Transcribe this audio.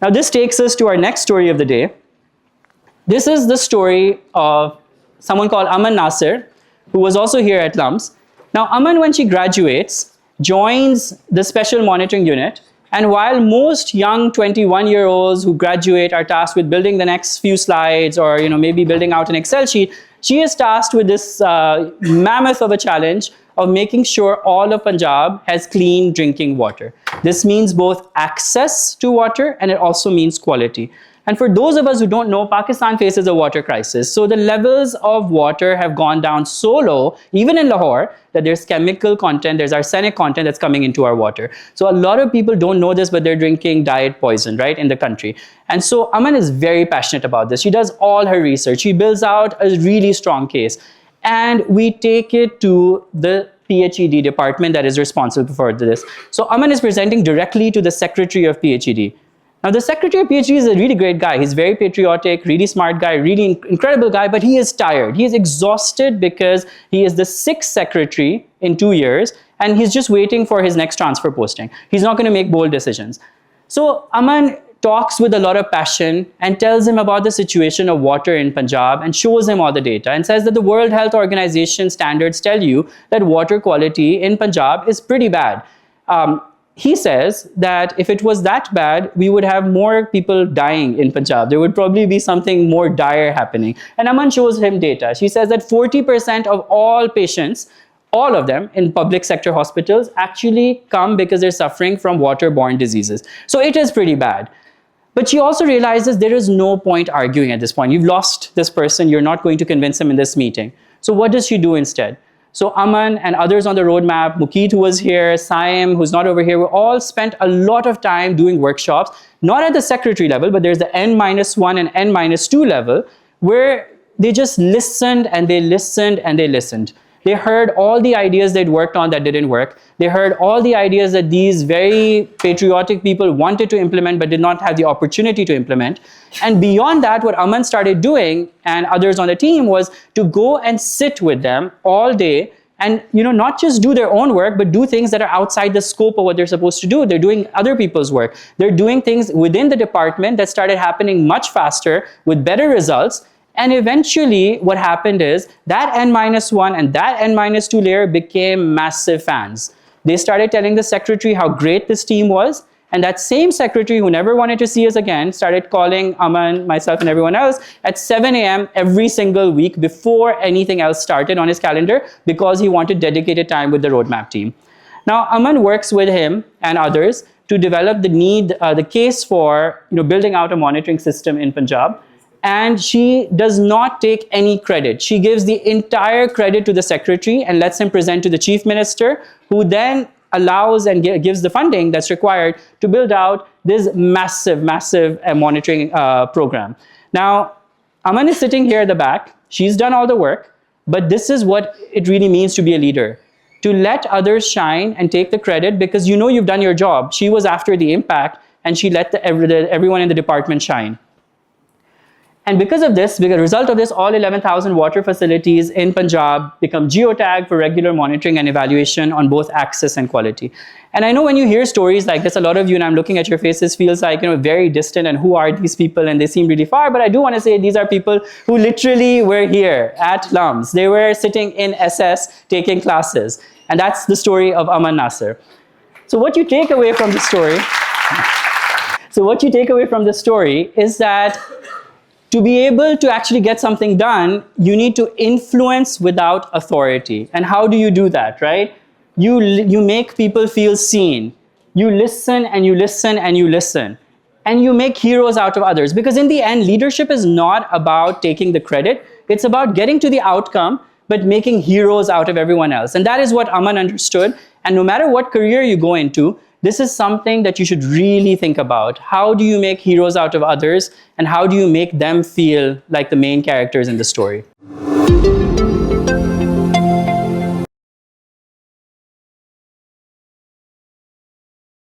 Now this takes us to our next story of the day. This is the story of someone called Aman Nasir, who was also here at LUMS. Now Aman, when she graduates, joins the special monitoring unit. And while most young 21-year-olds who graduate are tasked with building the next few slides or maybe building out an Excel sheet, she is tasked with this mammoth of a challenge of making sure all of Punjab has clean drinking water. This means both access to water and it also means quality. And for those of us who don't know, Pakistan faces a water crisis. So the levels of water have gone down so low, even in Lahore, that there's chemical content, there's arsenic content that's coming into our water. So a lot of people don't know this, but they're drinking diet poison, right, in the country. And so Aman is very passionate about this. She does all her research. She builds out a really strong case. And we take it to the PhD department that is responsible for this. So Aman is presenting directly to the secretary of PhD. Now, the secretary of PhD is a really great guy. He's very patriotic, really smart guy, really incredible guy, but he is tired. He is exhausted because he is the 6th secretary in 2 years, and he's just waiting for his next transfer posting. He's not going to make bold decisions. So Aman talks with a lot of passion and tells him about the situation of water in Punjab and shows him all the data and says that the World Health Organization standards tell you that water quality in Punjab is pretty bad. He says that if it was that bad, we would have more people dying in Punjab. There would probably be something more dire happening. And Aman shows him data. She says that 40% of all patients, all of them in public sector hospitals, actually come because they're suffering from waterborne diseases. So it is pretty bad. But she also realizes there is no point arguing at this point. You've lost this person. You're not going to convince him in this meeting. So what does she do instead? So Aman and others on the roadmap, Mukeet who was here, Saim who's not over here, we all spent a lot of time doing workshops, not at the secretary level, but there's the N-1 and N-2 level, where they just listened and they listened and they listened. They heard all the ideas they'd worked on that didn't work. They heard all the ideas that these very patriotic people wanted to implement but did not have the opportunity to implement. And beyond that, what Aman started doing and others on the team was to go and sit with them all day and not just do their own work, but do things that are outside the scope of what they're supposed to do. They're doing other people's work. They're doing things within the department that started happening much faster with better results. And eventually what happened is that N-1 and that N-2 layer became massive fans. They started telling the secretary how great this team was. And that same secretary who never wanted to see us again started calling Aman, myself, and everyone else at 7 a.m. every single week before anything else started on his calendar because he wanted dedicated time with the roadmap team. Now, Aman works with him and others to develop the case for building out a monitoring system in Punjab. And she does not take any credit. She gives the entire credit to the secretary and lets him present to the chief minister, who then allows and gives the funding that's required to build out this massive, massive monitoring program. Now, Aman is sitting here at the back. She's done all the work, but this is what it really means to be a leader. To let others shine and take the credit because you've done your job. She was after the impact and she let everyone in the department shine. And because of this, because a result of this, all 11,000 water facilities in Punjab become geotagged for regular monitoring and evaluation on both access and quality. And I know when you hear stories like this, a lot of you, and I'm looking at your faces, feels like, very distant and who are these people and they seem really far. But I do want to say these are people who literally were here at LUMS. They were sitting in SS taking classes. And that's the story of Aman Nasir. So what you take away from the story, is that to be able to actually get something done, you need to influence without authority. And how do you do that, right? You make people feel seen. You listen and you listen and you listen. And you make heroes out of others. Because in the end, leadership is not about taking the credit. It's about getting to the outcome, but making heroes out of everyone else. And that is what Aman understood. And no matter what career you go into, this is something that you should really think about. How do you make heroes out of others? And how do you make them feel like the main characters in the story?